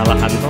sekolahan tuh.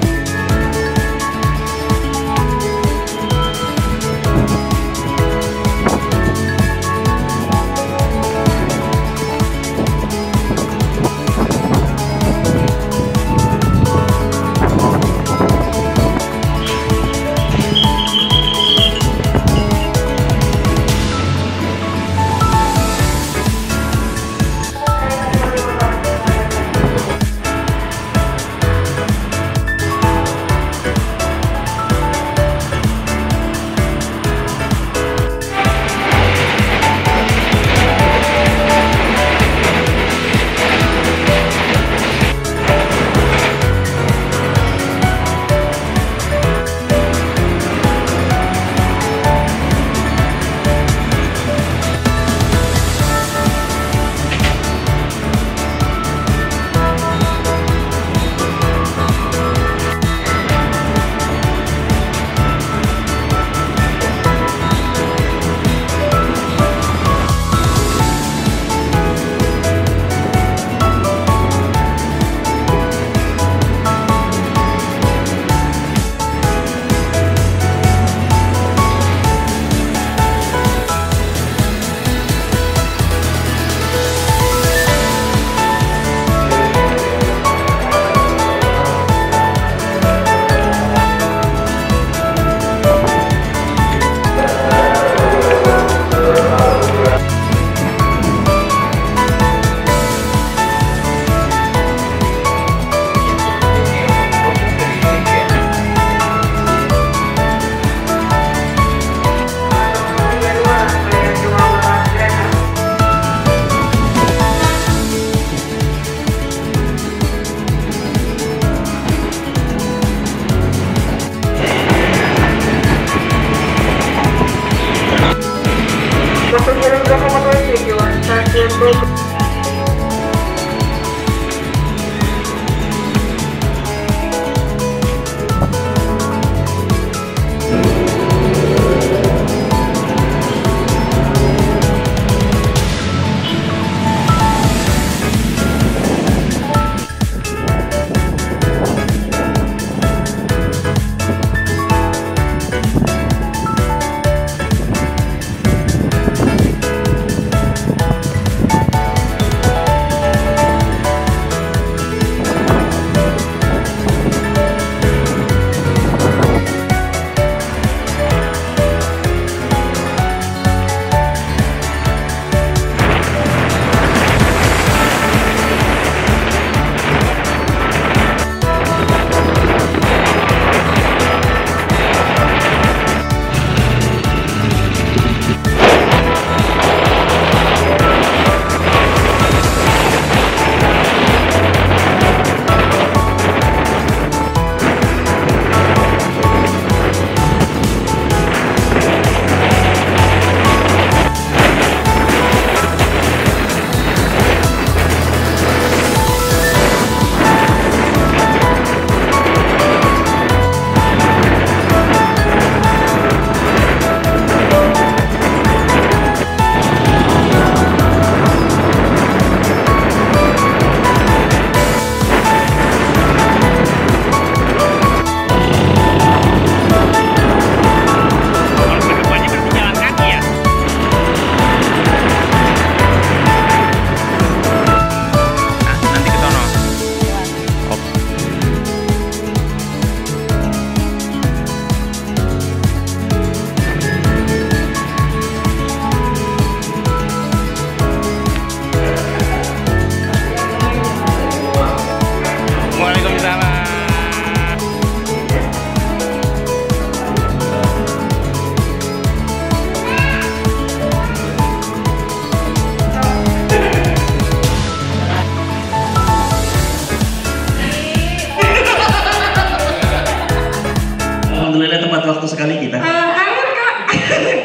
Alhamdulillah tepat waktu sekali kita. Ayo Kak,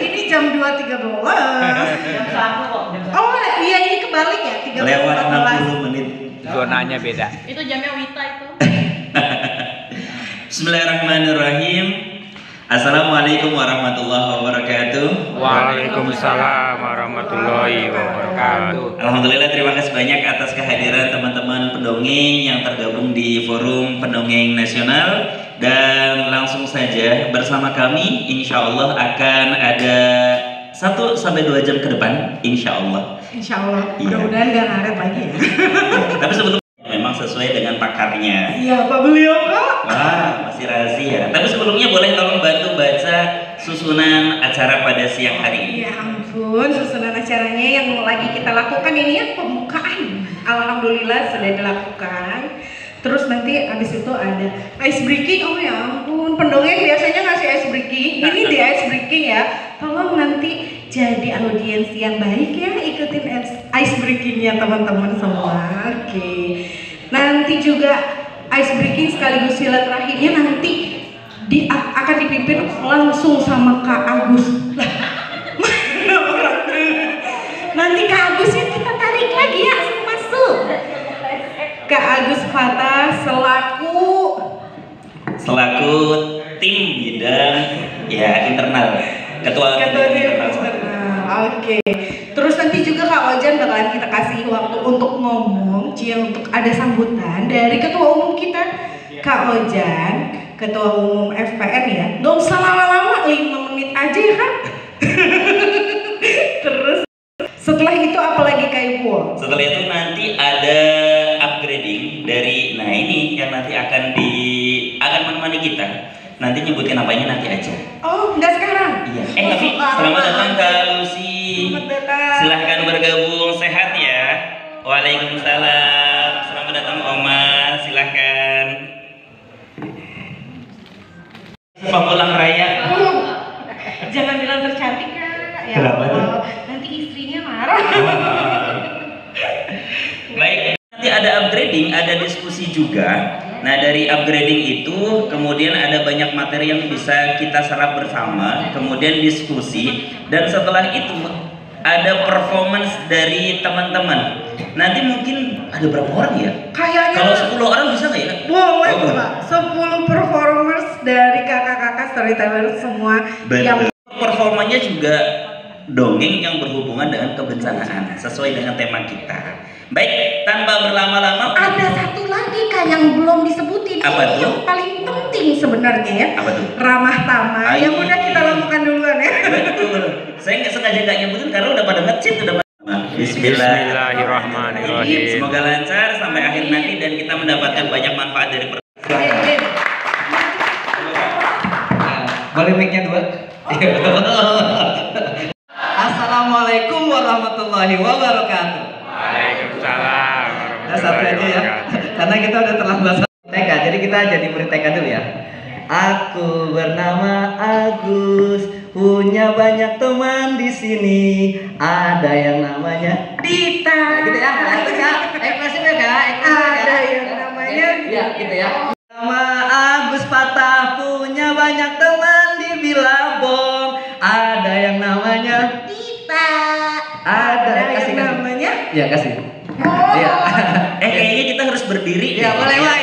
ini jam 2.13. Jam 1 kok. Oh iya, ini kebalik ya, 13.14. Lewat 60 menit. Zonanya beda. Itu jamnya Wita itu. Bismillahirrahmanirrahim. Assalamualaikum warahmatullahi wabarakatuh. Waalaikumsalam warahmatullahi wabarakatuh. wabarakatuh. Alhamdulillah, terima kasih banyak atas kehadiran teman-teman pendongeng yang tergabung di Forum Pendongeng Nasional. Dan langsung saja bersama kami insya Allah akan ada 1 sampai 2 jam ke depan, insya Allah. Insya Allah, Iya. mudah-mudahan gak ngaret lagi ya. Tapi sebelumnya memang sesuai dengan pakarnya. Iya Pak beliau Kak. Wah, masih rahasia. Tapi sebelumnya boleh tolong bantu baca susunan acara pada siang hari ini. Ya ampun, susunan acaranya yang lagi kita lakukan ini ya pembukaan. Alhamdulillah sudah dilakukan. Terus nanti abis itu ada ice breaking. Oh ya ampun, pendongeng biasanya ngasih ice breaking. Ini di ice breaking ya. Tolong nanti jadi audiens yang baik ya, ikutin ice breakingnya teman-teman semua. Oke. Nanti juga ice breaking sekaligus silaturahimnya nanti akan dipimpin langsung sama Kak Agus. Mana orang? Nanti Kak Agusnya kita tarik lagi ya, masuk. Kak Agus Fatah selaku tim bidang ya internal, ketua tim internal. Oke. Terus nanti juga Kak Ojan bakalan kita kasih waktu untuk ngomong, untuk ada sambutan dari ketua umum kita Kak Ojan, ketua umum FPN ya. Nggak usah lama-lama, 5 menit aja ya kan. Terus setelah itu apalagi Kak Ibu? Setelah itu nanti ada upgrading dari, nah ini yang nanti akan menemani kita. Nanti nyebutin apanya nanti aja. Oh, enggak sekarang? Iya. Tapi selamat datang Kak Lucy. Selamat datang. Silahkan bergabung, sehat ya. Waalaikumsalam. Selamat datang Oma, silahkan. Pulang raya. Jangan bilang tercantik Kak. Ya Kenapa tuh? Allah, nanti istrinya marah. Baik, nanti ada upgrading, ada diskusi juga. Nah, dari upgrading itu kemudian ada banyak materi yang bisa kita serap bersama, kemudian diskusi, dan setelah itu ada performance dari teman-teman. Nanti mungkin ada berapa orang ya? Kayaknya Kalau 10 orang bisa nggak ya? boleh Oh, Pak. 10 performers dari kakak-kakak storyteller semua yang Betul. Performanya juga dongeng yang berhubungan dengan kebencanaan sesuai dengan tema kita. Baik, tanpa berlama-lama, ada satu lagi Kak yang belum disebutin. Apa Ini tuh? yang paling penting sebenarnya ya. apa tuh? Ramah tamah. Ay. Yang udah kita lakukan duluan ya. Betul. Saya nggak sengaja nggak nyebutin karena udah pada ngecit, udah pada. Bismillah. Bismillahirrahmanirrahim. Semoga lancar sampai akhir nanti dan kita mendapatkan banyak manfaat dari Boleh mic-nya 2? Assalamualaikum warahmatullahi wabarakatuh. Waalaikumsalam. Nah, satu aja ya. Karena kita udah terlambat TK, jadi kita jadi murid TK dulu ya. Aku bernama Agus, punya banyak teman di sini. Ada yang namanya Dita. Nah, gitu ya. Itu Kak. Ekspresifnya Kak. Ada yang namanya Ya, gitu ya. Nama Agus Patah, punya banyak teman di Bilabong. Ada yang namanya Dita. Ada, yang kasih. namanya. Ya, kasih. Oh. Iya. kayaknya kita harus berdiri. Ya, boleh, Pak.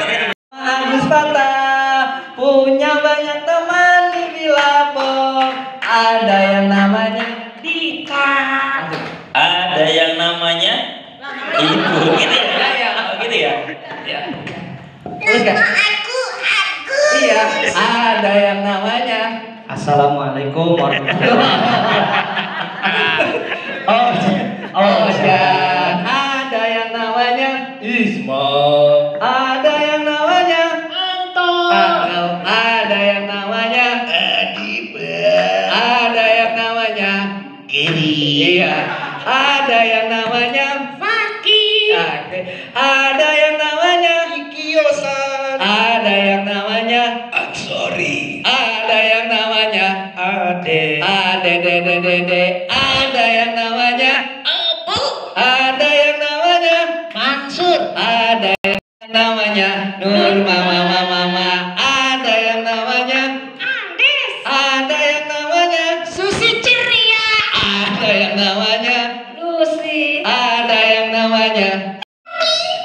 Boleh. Agus Patah, punya banyak teman di Bilabong. Ada yang namanya Dita. Ada yang namanya ibu, gitu ya? Ya. Oh, gitu ya? Ya. Terus kan? Aku. Iya, ada yang namanya Assalamualaikum warahmatullahi wabarakatuh. Dan ada yang namanya Isma. Ada yang namanya Anton. Ada yang namanya Ada yang namanya Gini. Iya. Ada yang namanya Fakir. Ada yang namanya Kiyosan. Ada yang namanya Sorry. Ada yang namanya Ade. Ade. Ada yang namanya Abu. Ada yang namanya Mansur. Ada yang namanya Nur Mama. Ada yang namanya Andes. Ada yang namanya Susi Ceria. Ada yang namanya Lucy. Ada yang namanya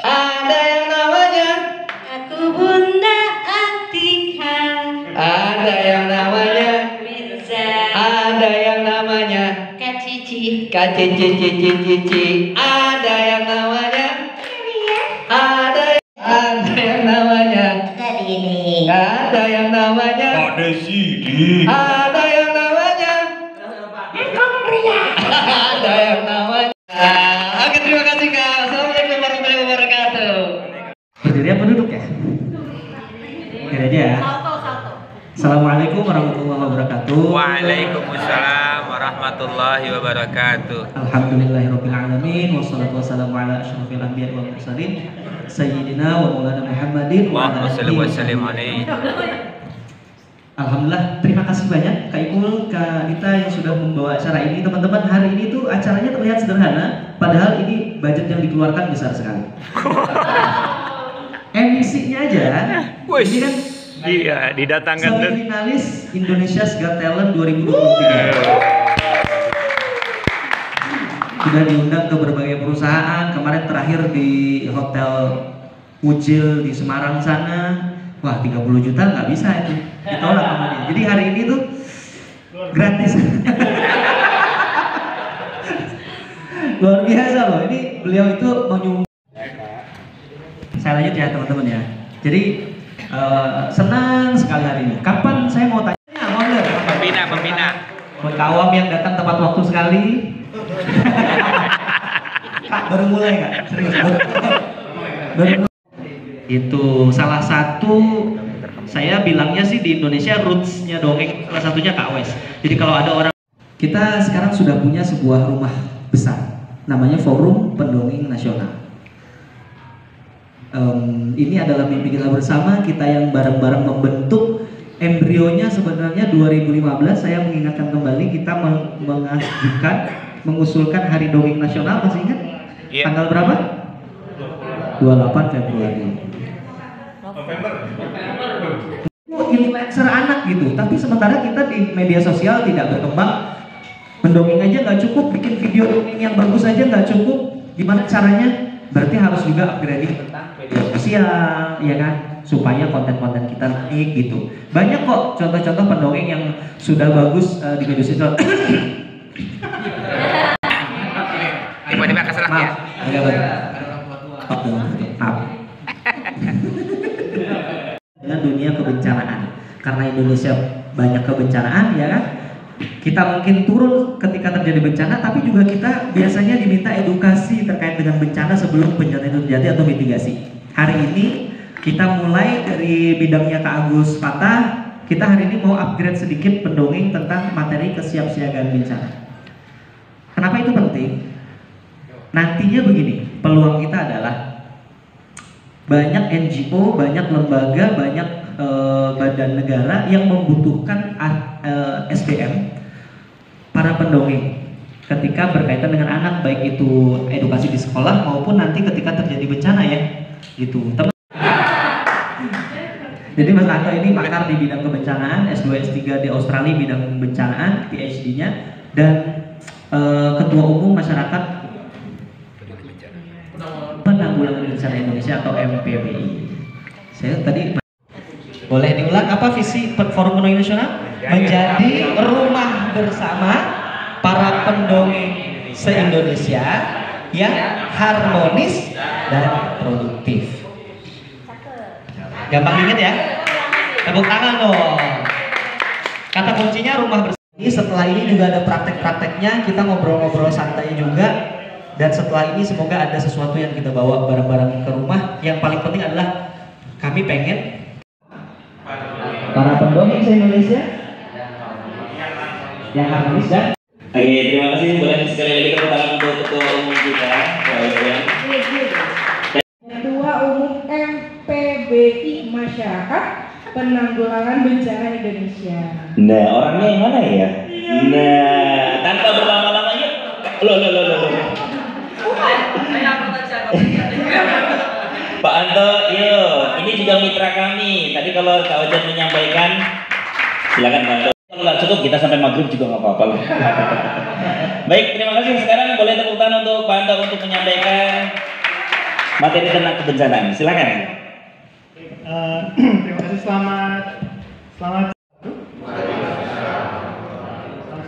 Ada yang namanya Aku Bunda Atika. Ada yang namanya Mirza. Ada yang namanya Kak Cici. KCCCCC, ada yang namanya ada yang namanya ada yang namanya Ada sih. ada yang namanya ada yang namanya. Oke, terima kasih Kak. Assalamualaikum warahmatullahi wabarakatuh. Berdiri apa duduk ya? Berdiri aja ya. Salto. Assalamualaikum warahmatullahi wabarakatuh. Waalaikumsalam warahmatullahi wabarakatuh. Alhamdulillahirabbil alamin wassalatu wassalamu ala asyrofil anbiya'i wal mursalin sayyidina wa maulana Muhammadin wa ala Allahumma shalli wa alihi. sallim alaihi. Alhamdulillah, terima kasih banyak Kak Ipul, Kak Dita yang sudah membawa acara ini. Teman-teman, hari ini tuh acaranya terlihat sederhana, padahal ini budget yang dikeluarkan besar sekali. MC-nya aja, ini kan Iya, didatangkan dan semifinalis Indonesia's Got Talent 2023. Sudah diundang ke berbagai perusahaan. Kemarin terakhir di Hotel Ujil di Semarang sana. Wah, 30 juta nggak bisa itu. Ditolak sama dia. Jadi hari ini tuh gratis. Luar biasa loh. Ini beliau itu menyumbang. Saya lanjut ya teman-teman ya. Jadi senang sekali hari ini. Kapan saya mau tanya? pembina. Buat kawam yang datang tepat waktu sekali. Kak, baru mulai nggak? Serius? Baru itu salah satu, saya bilangnya sih di Indonesia rootsnya dongeng salah satunya Kak Wes. Jadi kalau ada orang, kita sekarang sudah punya sebuah rumah besar, namanya Forum Pendongeng Nasional. Ini adalah mimpi kita bersama, kita yang bareng-bareng membentuk. Embrionya sebenarnya 2015, saya mengingatkan kembali kita mengusulkan Hari Dongeng Nasional, masih ingat? Iya. Tanggal berapa? 28 Februari. Influencer anak gitu, tapi sementara kita di media sosial tidak berkembang. Mendongeng aja nggak cukup, bikin video dongeng yang bagus aja nggak cukup. Gimana caranya? Berarti harus juga upgrading tentang media sosial, ya kan? Supaya konten-konten kita naik gitu. Banyak kok contoh-contoh pendongeng yang sudah bagus di media sosial. Tiba-tiba keselak ya. Maaf. Dengan dunia kebencanaan, karena Indonesia banyak kebencanaan, ya kan? Kita mungkin turun ketika terjadi bencana, tapi juga kita biasanya diminta edukasi terkait dengan bencana sebelum bencana itu terjadi atau mitigasi. Hari ini kita mulai dari bidangnya Kak Agus Fatah. Kita hari ini mau upgrade sedikit pendongeng tentang materi kesiapsiagaan bencana. Kenapa itu penting? Nantinya begini, peluang kita adalah banyak NGO, banyak lembaga, banyak badan negara yang membutuhkan SDM para pendongeng ketika berkaitan dengan anak, baik itu edukasi di sekolah maupun nanti ketika terjadi bencana ya, gitu. Jadi Mas Anto ini pakar di bidang kebencanaan, S2, S3 di Australia bidang bencanaan, PhD-nya, dan Ketua Umum Masyarakat Penanggulangan Bencana Indonesia atau MPBI. Saya tadi boleh diulang apa visi Forum Pendongeng Nasional? Menjadi rumah bersama para pendongeng se-Indonesia yang harmonis dan produktif. Gampang ingat ya? Tepuk tangan dong. Kata kuncinya rumah bersama. Setelah ini juga ada praktek-prakteknya, kita ngobrol-ngobrol santai juga. Dan setelah ini semoga ada sesuatu yang kita bawa bareng-bareng ke rumah. Yang paling penting adalah kami pengen para pendongeng se-Indonesia yang harmonis dan Oke, terima kasih. Boleh sekali lagi tepuk tangan untuk Ketua Umum kita, Pak William. Ketua Umum MPBI Masyarakat Penanggulangan Bencana Indonesia. Nah, orangnya yang mana ya? Nah, tanpa berlama-lama yuk. Loh. Pak Anto, yuk. Ini juga mitra kami. Tadi kalau Kak Ojan menyampaikan, silakan Pak Anto. Kalau nggak cukup, kita sampai maghrib juga nggak apa-apa lah. Baik, terima kasih. Sekarang boleh tepuk tangan untuk Pak Anto untuk menyampaikan materi tentang kebencanaan. Silakan. Terima kasih. Selamat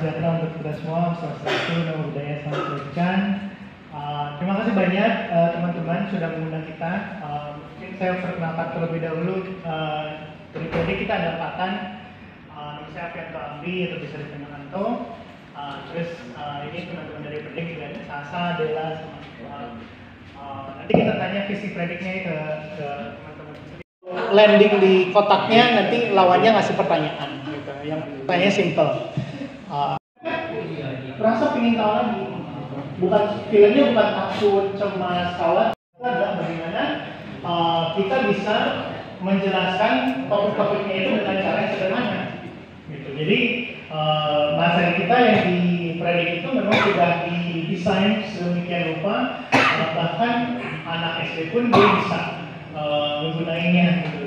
sejahtera untuk kita semua. Swastiastu, Namo Buddhaya, Salam Kebajikan. Terima kasih banyak teman-teman sudah mengundang kita. Mungkin saya perkenalkan terlebih dahulu. Dari tadi kita ada empatan. Nama saya Afianto Amri atau bisa dipanggil Anto. Terus ini teman-teman dari Predik juga ada Sasa, Dela, sama nanti kita tanya visi prediknya ke teman-teman. Landing di kotaknya nanti lawannya ngasih pertanyaan gitu. Yang pertanyaannya simple. Rasa pengen tahu lagi. Bukan filmnya bukan takut cemas khawatir, adalah bagaimana kita bisa menjelaskan topik-topiknya itu dengan cara yang sederhana. Gitu. Jadi materi kita yang di Predik itu memang sudah didesain sedemikian rupa, bahkan anak SD pun dia bisa menggunainya. Gitu.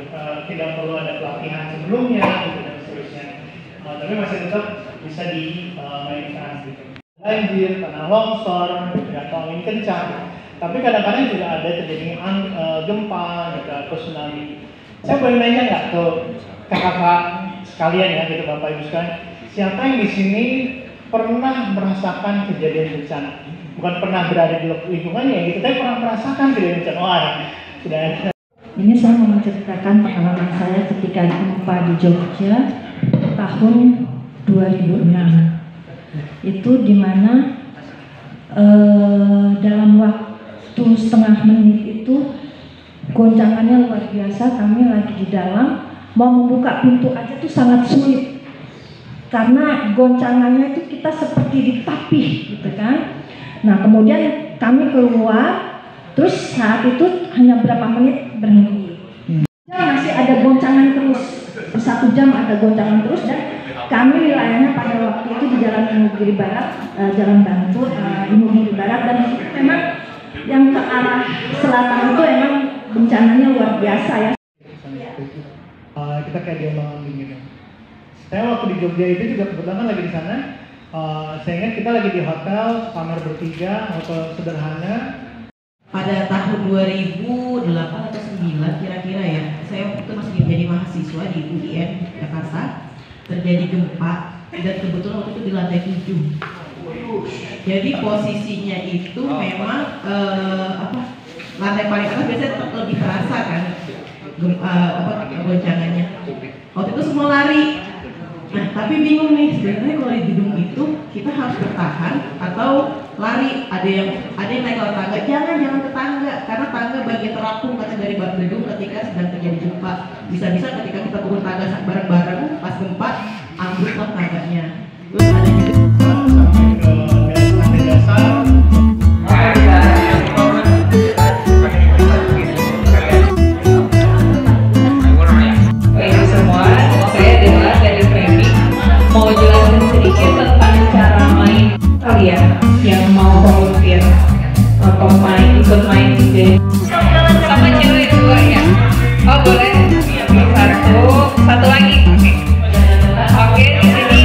Tidak perlu ada pelatihan sebelumnya gitu, dan seterusnya. Tapi masih tetap bisa dimainkan. Gitu. Banjir, tanah longsor, atau angin kencang. Tapi kadang-kadang juga ada terjadi gempa, gitu, atau tsunami. Saya boleh nanya nggak ke kakak-kakak sekalian ya, gitu Bapak Ibu sekalian, siapa yang di sini pernah merasakan kejadian bencana? Bukan pernah berada di lingkungannya, gitu, tapi pernah merasakan kejadian bencana. Oh, sudah ada. Ini saya mau menceritakan pengalaman saya ketika gempa di Jogja tahun 2006. Itu dimana dalam waktu setengah menit itu goncangannya luar biasa. Kami lagi di dalam mau membuka pintu aja tuh sangat sulit karena goncangannya itu kita seperti ditapih gitu kan. Nah kemudian kami keluar, terus saat itu hanya berapa menit berhenti. Masih ada goncangan terus, 1 jam ada goncangan terus, dan kami wilayahnya pada waktu itu di Jalan Imogiri Barat, Jalan Bantul, Imogiri Barat, dan memang yang ke arah selatan itu emang bencananya luar biasa ya. Kita kayak diomong-omong gitu. Saya waktu di Jogja itu juga kebetulan lagi di sana. Saya ingat kita lagi di hotel, kamar bertiga, hotel sederhana. Pada tahun 2008 atau 2009 kira-kira ya, saya waktu itu masih menjadi mahasiswa di UIN Jakarta. Terjadi gempa dan kebetulan waktu itu di lantai 7. Jadi posisinya itu memang lantai paling atas biasanya lebih terasa kan goncangannya. Waktu itu semua lari. Nah tapi bingung nih sebenarnya kalau di gedung itu kita harus bertahan atau lari. Ada yang naik lewat tangga. Jangan ke tangga karena tangga bagian terapung dari gedung ketika sedang terjadi gempa. Bisa-bisa ketika kita turun tangga bareng-bareng pas gempa ambruklah tangganya. Terus ada juga Sampai ke lantai dasar. Baik semua, saya Dela dari Predik mau jelasin sedikit tentang cara main kalian yang mau volunteer atau ikut main game sama cewek 2 ya. Oh boleh, satu lagi. Oke, di sini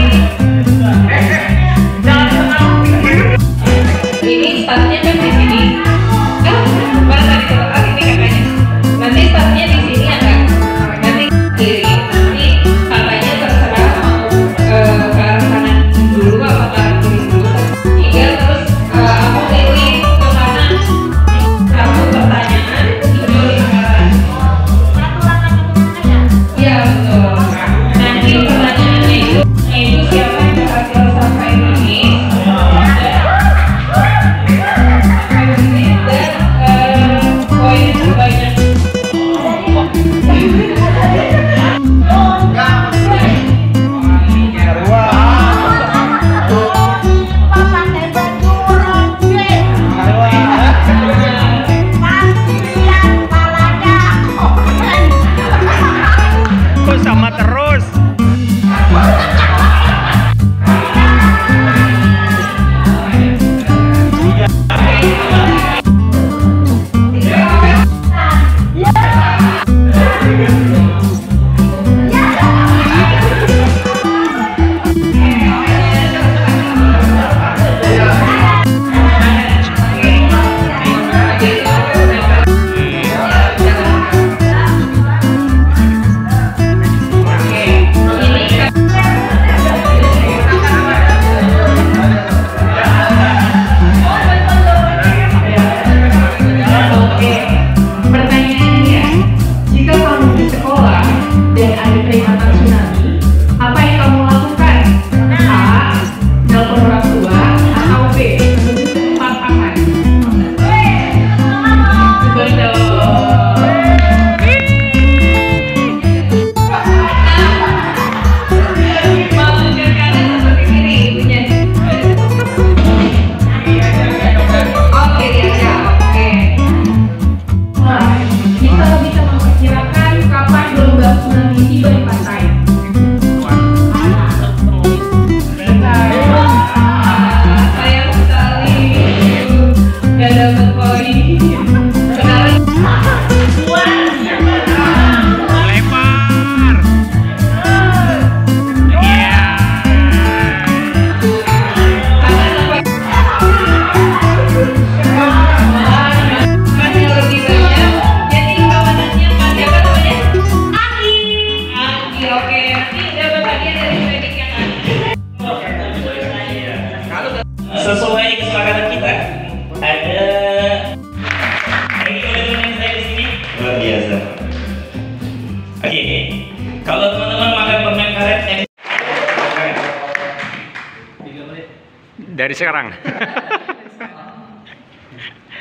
Dari sekarang.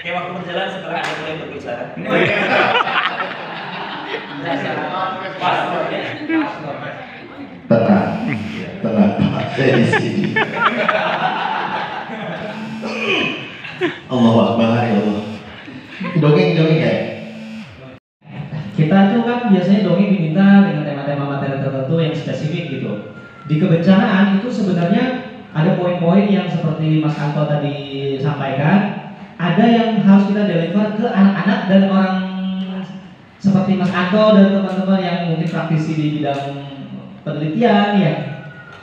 Kayak waktu berjalan setelah ada mulai berbicara. Tenang, tenang Pak, saya di sini. Allah Akbar, ya Allah. Dongeng ya. Kita tuh kan biasanya dongeng diminta dengan tema-tema materi tertentu yang spesifik gitu. Di kebencanaan itu sebenarnya ada poin-poin yang seperti Mas Anto tadi sampaikan, ada yang harus kita deliver ke anak-anak dan orang seperti Mas Anto dan teman-teman yang mungkin praktisi di bidang penelitian ya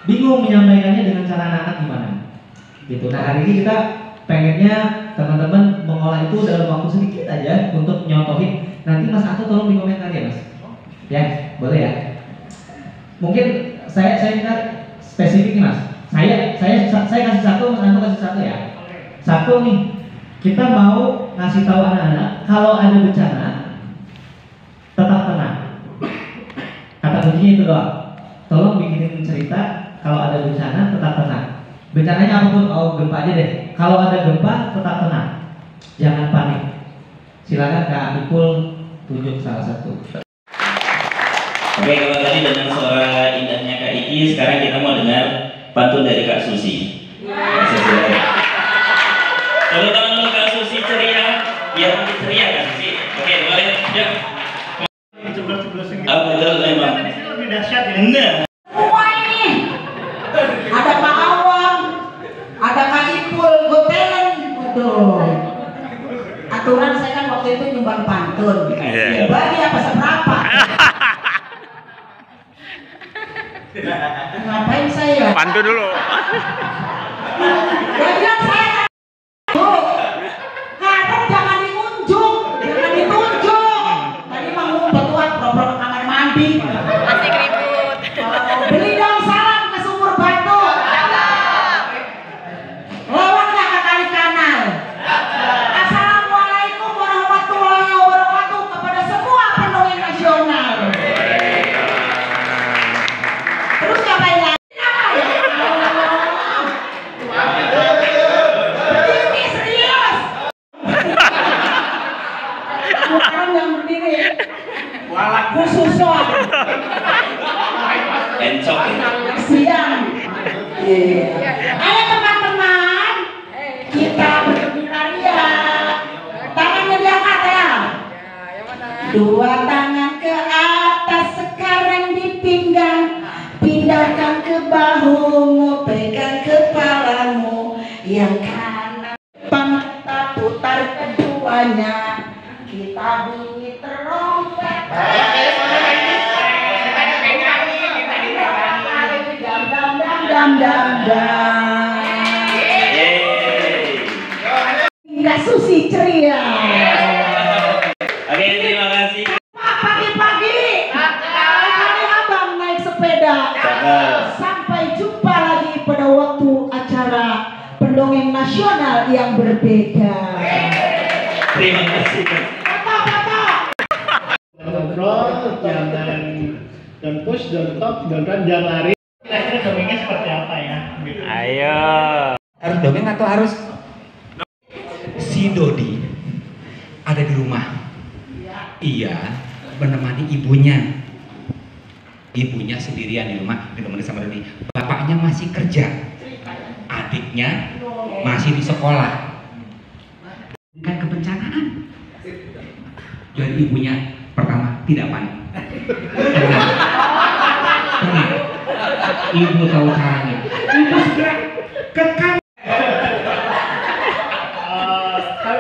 bingung menyampaikannya dengan cara anak-anak gimana gitu. Nah hari ini kita pengennya teman-teman mengolah itu dalam waktu sedikit aja untuk nyontohin. Nanti Mas Anto tolong dikomentari ya Mas, ya boleh ya. Mungkin saya minta spesifik nih Mas. Saya kasih satu, Mas Anto kasih satu ya. Satu nih, kita mau ngasih tahu anak-anak kalau ada bencana tetap tenang. Kata kuncinya itu doang. Tolong bikinin cerita kalau ada bencana tetap tenang. Bencananya apapun, gempa aja deh. Kalau ada gempa tetap tenang, jangan panik. Silakan Kak Ipul tunjuk salah satu. Oke, kalau tadi dengan suara indahnya Kak Iki, sekarang kita mau dengar pantun dari Kak Susi. Tepuk tangan dulu Kak Susi ceria, biar makin ceria Kak Susi. Oke, boleh, yuk. Betul memang. Lebih dahsyat ya. Nah. Semua ini ada Pak Awang, ada Kak Ipul, Go Talent, betul. Aturan saya kan waktu itu nyumbang pantun. Bagi apa seberapa? Ngapain saya? Pantun dulu. Dia bilang saya ngadep jangan diunjuk, jangan ditunjuk. Tadi mau ngumpet tuan problem kamar mandi. Masih ribut. Beli dong salam ke Sumur Batu. Lewatlah ke Kali Kanal. Assalamualaikum warahmatullahi wabarakatuh kepada semua pendongeng nasional. Terus ngapain lagi? Berdiri serius. Bukan yang berdiri. Khususon. Encok ya. Siang. Ayo teman-teman, kita bergembira ria. Tangannya diangkat ya. Dua tangan ke atas, sekarang di pinggang. Pindahkan ke bahumu, pegang kepalamu. Yang kanan depan kita putar keduanya. Kita bunyi terompet. Dam. Nggak Susi ceria. Oke, terima kasih. Pagi-pagi kali abang naik sepeda. Sampai jumpa lagi pada waktu acara pendongeng nasional yang berbeda. Terima kasih. Kontrol, jangan don't push, don't talk, don't run, jangan lari. Kira-kira dongengnya seperti apa ya? Gitu. Ayo. Harus dongeng atau harus? Si Dodi ada di rumah. Iya, menemani ibunya. Ibunya sendirian di rumah ditemani sama Dodi. Bapaknya masih kerja. Adiknya masih di sekolah. Dengan kebencanaan. Jadi ibunya pertama tidak panik. Tenang. Ibu tahu caranya. Ibu segera ke kamar.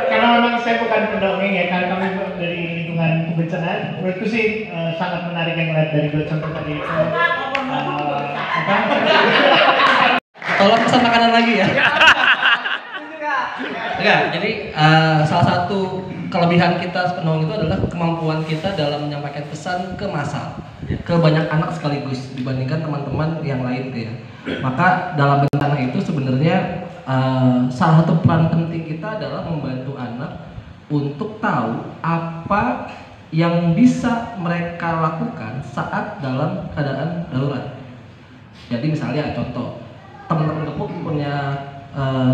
Karena memang saya bukan pendongeng ya, karena kami dari lingkungan kebencanaan, menurutku sih sangat menarik yang melihat dari dua contoh tadi itu. Tolong pesan makanan lagi ya. Enggak, jadi salah satu kelebihan kita pendongeng itu adalah kemampuan kita dalam menyampaikan pesan ke massal, ke banyak anak sekaligus dibandingkan teman-teman yang lain gitu ya. Maka dalam bencana itu sebenarnya salah satu peran penting kita adalah membantu anak untuk tahu apa yang bisa mereka lakukan saat dalam keadaan darurat. Jadi misalnya contoh, teman-teman Gepuk punya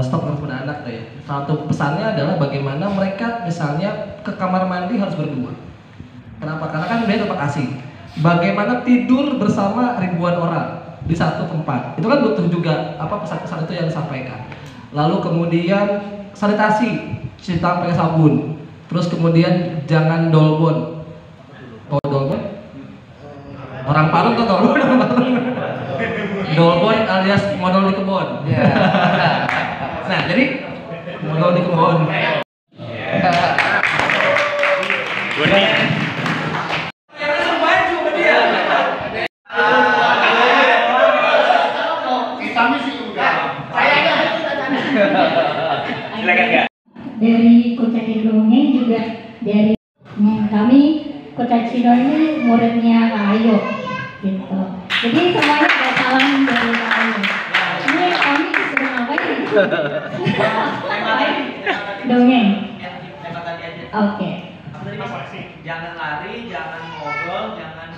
stop penggunaan anak ya. Satu pesannya adalah bagaimana mereka misalnya ke kamar mandi harus berdua. Kenapa? Karena kan dia tempat asing. Bagaimana tidur bersama ribuan orang di satu tempat, itu kan butuh juga pesan-pesan itu yang disampaikan. Lalu kemudian sanitasi, cuci tangan pakai sabun. Terus kemudian jangan dolbon. Oh, dolbon? Orang Palu tuh dolbon. Dolbon alias modal di kebun. Nah, jadi modal di kebun. Silakan Kak. Dari Kocaci Dongeng juga dari kami Kocaci Dongeng ini muridnya Kak Ayu gitu. Jadi semuanya ada salam dari Kak Ayu. Ini kami disuruh ngapain? Dongeng. Oke. Jangan lari, jangan ngobrol, jangan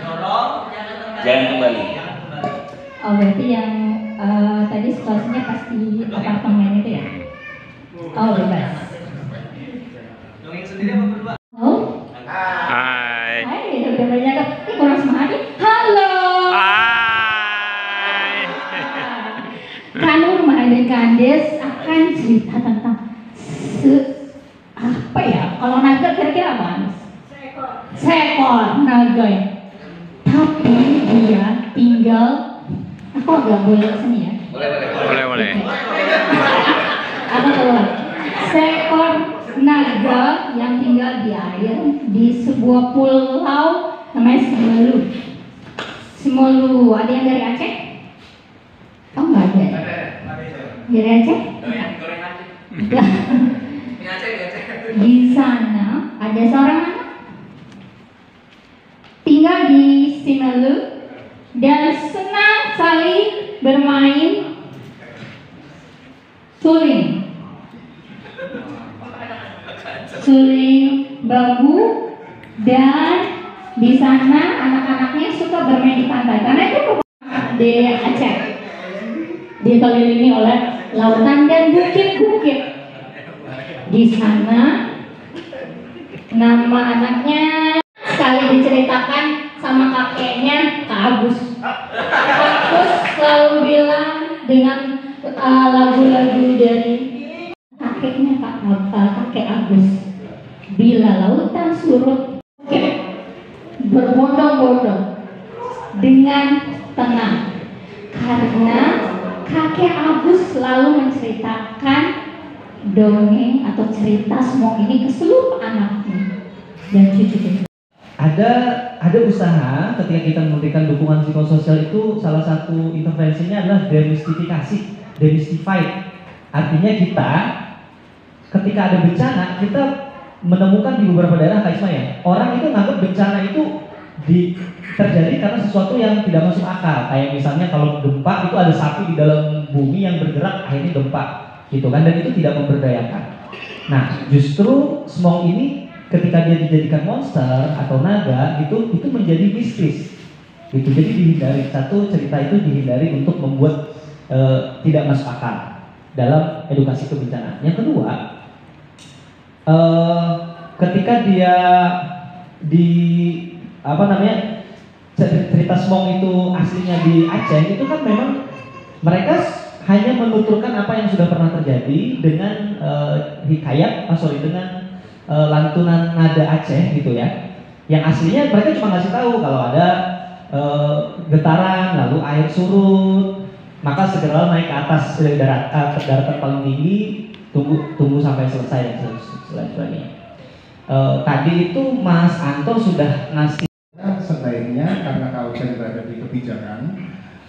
dorong, Jangan kembali. Oh berarti yang tadi situasinya pasti apartemen itu ya? Oh bebas. dongeng sendiri apa berdua? Oh? Hai. Hai, udah banyak kan? Kurang semangat. Halo. Hai. Kanu Rumah dan Kandes akan cerita tentang apa ya? Kalau naga kira-kira apa? Seekor naga ya. Tapi dia tinggal. Aku agak boleh sini ya. Boleh. Aku keluar. Seekor naga yang tinggal di air di sebuah pulau namanya Simelu. Simelu, ada yang dari Aceh? Oh nggak ada. Dari Aceh? Di sana ada seorang anak tinggal di Simelu dan senang sekali bermain suling bambu, dan di sana anak-anaknya suka bermain di pantai karena itu di Aceh dikelilingi oleh lautan dan bukit-bukit. Di sana nama anaknya sekali diceritakan sama kakeknya Kak Agus. Agus selalu bilang dengan lagu-lagu dari kakeknya kakek Agus. Bila lautan surut, berbondong-bondong dengan tenang, karena kakek Agus selalu menceritakan dongeng atau cerita semua ini ke seluruh anaknya dan cucu-cucu. Ada usaha ketika kita memberikan dukungan psikososial itu, salah satu intervensinya adalah demystify. Artinya kita ketika ada bencana, kita menemukan di beberapa daerah Kak Ismail, orang itu menganggap bencana itu terjadi karena sesuatu yang tidak masuk akal. Kayak misalnya kalau gempa itu ada sapi di dalam bumi yang bergerak, akhirnya gempa gitu kan, dan itu tidak memberdayakan. Nah, justru Smong ini ketika dia dijadikan monster atau naga itu menjadi mistis gitu. Jadi dihindari, satu cerita itu dihindari untuk membuat tidak masuk akal dalam edukasi kebencanaan. Yang kedua, ketika dia cerita Smong itu aslinya di Aceh, itu kan memang mereka hanya menuturkan apa yang sudah pernah terjadi dengan dengan lantunan nada Aceh gitu ya. Yang aslinya mereka cuma ngasih tahu kalau ada getaran, lalu air surut, maka segera naik ke atas daratan paling tinggi, tunggu sampai selesai dan selanjutnya. Tadi itu Mas Anto sudah ngasih. Sebaiknya karena KUCN berada di kebijakan,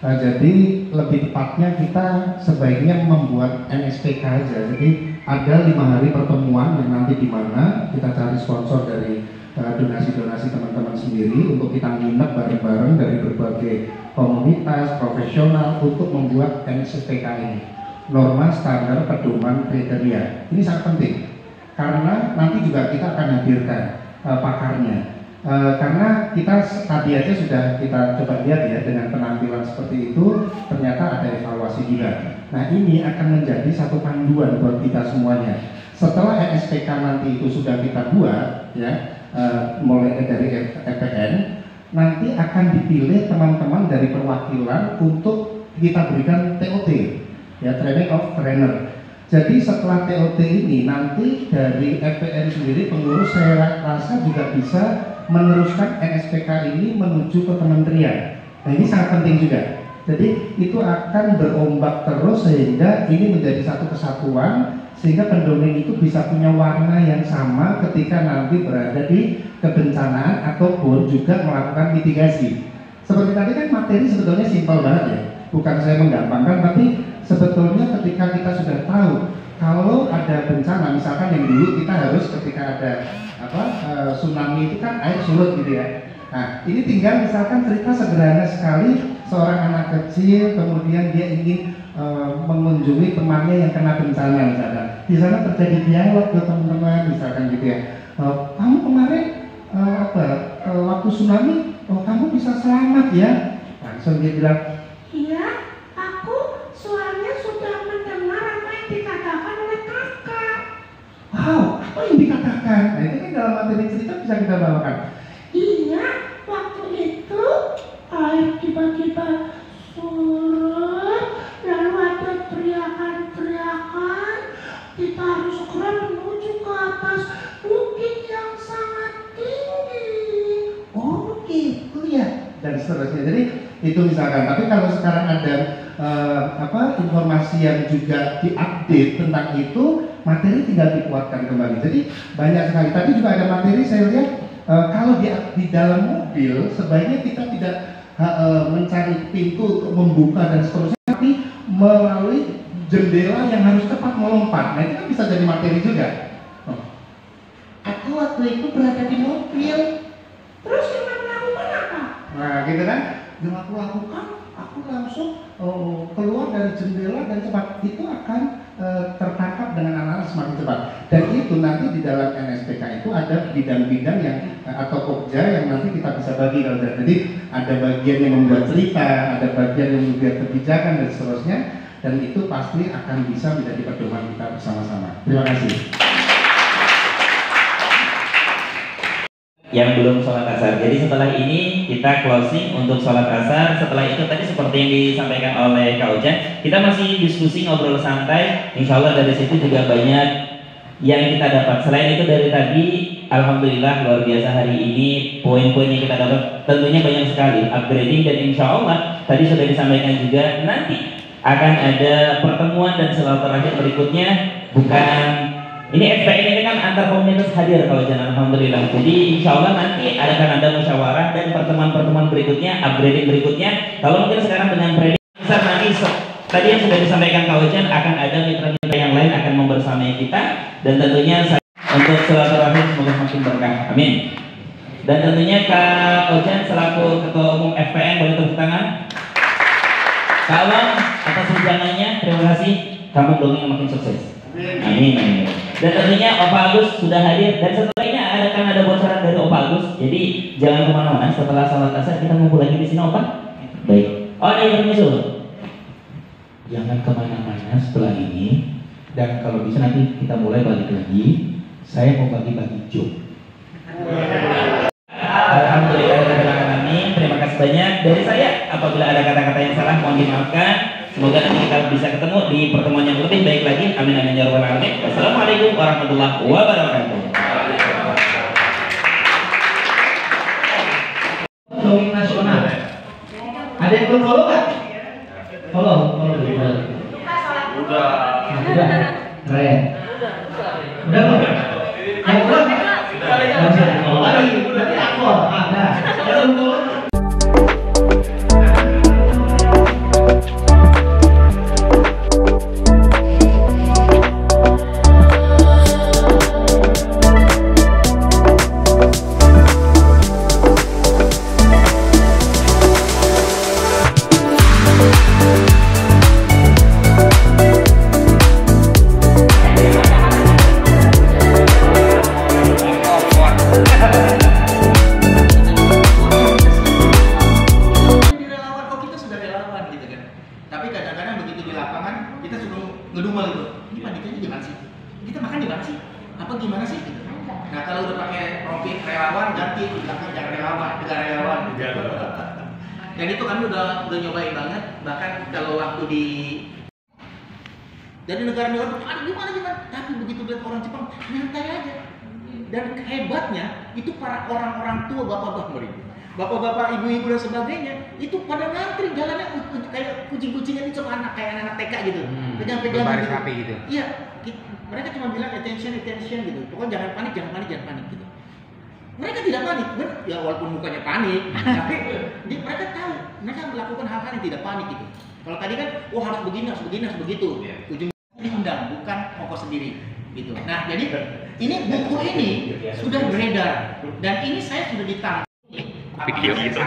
jadi lebih tepatnya kita sebaiknya membuat NSPK aja. Jadi ada 5 hari pertemuan yang nanti di mana kita cari sponsor dari donasi-donasi teman-teman sendiri untuk kita nginep bareng-bareng dari berbagai komunitas profesional untuk membuat NSPK ini, norma standar pedoman kriteria. Ini sangat penting karena nanti juga kita akan hadirkan pakarnya. Karena kita tadi aja sudah kita coba lihat ya, dengan penampilan seperti itu ternyata ada evaluasi juga. Nah ini akan menjadi satu panduan buat kita semuanya. Setelah NSPK nanti itu sudah kita buat ya, mulai dari FPN, nanti akan dipilih teman-teman dari perwakilan untuk kita berikan TOT ya, Training of Trainer. Jadi setelah TOT ini nanti dari FPN sendiri pengurus saya rasa juga bisa meneruskan NSPK ini menuju ke kementerian. Nah ini sangat penting juga. Jadi itu akan berombak terus sehingga ini menjadi satu kesatuan, sehingga pendongeng itu bisa punya warna yang sama ketika nanti berada di kebencanaan ataupun juga melakukan mitigasi. Seperti tadi kan materi sebetulnya simpel banget ya, bukan saya menggampangkan, tapi sebetulnya ketika kita sudah tahu kalau ada bencana, misalkan yang dulu kita harus ketika ada tsunami itu kan air surut gitu ya. Nah ini tinggal misalkan cerita sederhana sekali, seorang anak kecil kemudian dia ingin mengunjungi temannya yang kena bencana misalkan. Di sana terjadi dialog ke teman-teman misalkan gitu ya. Kamu kemarin waktu tsunami, kamu bisa selamat ya. Langsung dia bilang, iya, aku soalnya sudah mendengar apa yang dikatakan oleh kakak. wow, apa yang dikatakan? Nah itu kan dalam materi cerita bisa kita bawakan. Iya, waktu itu air tiba-tiba surut, lalu ada teriakan-teriakan, kita harus segera menuju ke atas bukit yang sangat tinggi. Oh gitu ya, dan seterusnya. Jadi itu misalkan. Tapi kalau sekarang ada informasi yang juga diupdate tentang itu, materi tinggal dikuatkan kembali. Jadi banyak sekali. Tadi juga ada materi saya lihat kalau di dalam mobil sebaiknya kita tidak mencari pintu untuk membuka dan seterusnya, tapi melalui jendela yang harus cepat melompat. Nah itu kan bisa jadi materi juga. Aku waktu itu berada di mobil, terus yang melakukan apa? Nah gitu kan, yang aku lakukan, aku langsung keluar dari jendela dan cepat. Itu akan tertangkap dengan anak-anak semakin cepat. Dan itu nanti di dalam NSPK itu ada bidang-bidang yang atau pokja yang nanti kita bisa bagi. Jadi ada bagian yang membuat cerita, ada bagian yang membuat kebijakan dan seterusnya. Dan itu pasti akan bisa menjadi pedoman kita bersama-sama. Terima kasih. Yang belum sholat asar. Jadi setelah ini kita closing untuk sholat asar. Setelah itu tadi seperti yang disampaikan oleh Kak Ujan, kita masih diskusi, ngobrol santai. Insya Allah dari situ juga banyak yang kita dapat. Selain itu dari tadi, alhamdulillah luar biasa hari ini poin-poin yang kita dapat tentunya banyak sekali upgrading, dan insya Allah tadi sudah disampaikan juga nanti akan ada pertemuan dan silaturahmi berikutnya. Bukan ini FPN ini kan antar komunitas hadir kalau jangan, alhamdulillah. Jadi insya Allah nanti akan ada musyawarah dan pertemuan-pertemuan berikutnya, upgrading berikutnya. Kalau mungkin sekarang dengan prediksi besar nanti tadi yang sudah disampaikan Kak Ojan, akan ada mitra-mitra yang lain akan membersamai kita, dan tentunya saya untuk silaturahmi semoga makin berkah. Amin. Dan tentunya Kak Ojan selaku Ketua Umum FPN boleh tepuk tangan. Kak Awang atas ujangannya, terima kasih. Kamu dongeng makin sukses. Amin. Dan tentunya Opa Agus sudah hadir, dan setelah ini akan ada bocoran dari Opa Agus. Jadi jangan kemana-mana, setelah salat asar kita ngumpul lagi di sini, Opa. Baik. Oh, ada yang menyusul. Jangan kemana-mana setelah ini, dan kalau bisa nanti kita mulai balik lagi. Saya mau bagi-bagi joke. Alhamdulillah, terima kasih banyak dari saya. Apabila ada kata-kata yang salah mohon dimaafkan. Semoga nanti kita bisa ketemu di pertemuan yang lebih baik lagi. Amin amin ya rabbal alamin. Wassalamualaikum warahmatullahi wabarakatuh. Dongeng nasional. Ada yang belum follow nggak? Follow dulu. Udah. Keren. Udah belum? Yang belum? Kalau lagi, berarti aku ada. Yang belum follow? ngedumel itu. Ini panitianya gimana sih? Kita makan di mana sih? Apa gimana sih? Gitu. Nah kalau udah pakai rompi relawan ganti di belakang jangan relawan, negara relawan. Dan itu kami udah nyobain banget. Bahkan kalau waktu dari negara-negara gimana, tapi begitu lihat orang Jepang nyantai aja. Dan hebatnya itu para orang-orang tua, bapak-bapak, ibu-ibu dan sebagainya itu pada ngantri jalannya kayak kucing-kucingan itu sama anak, kayak anak TK gitu. Pegang-pegang baris gitu. rapi gitu. Iya, mereka cuma bilang attention gitu. Pokoknya jangan panik gitu. Mereka tidak panik, ya walaupun mukanya panik, tapi mereka tahu, mereka melakukan hal-hal yang tidak panik gitu. Kalau tadi kan, harus begini, harus begitu. Ujung diundang, bukan ongkos sendiri gitu. Nah, jadi ini buku ini sudah beredar dan ini saya sudah ditangani. Video gitu.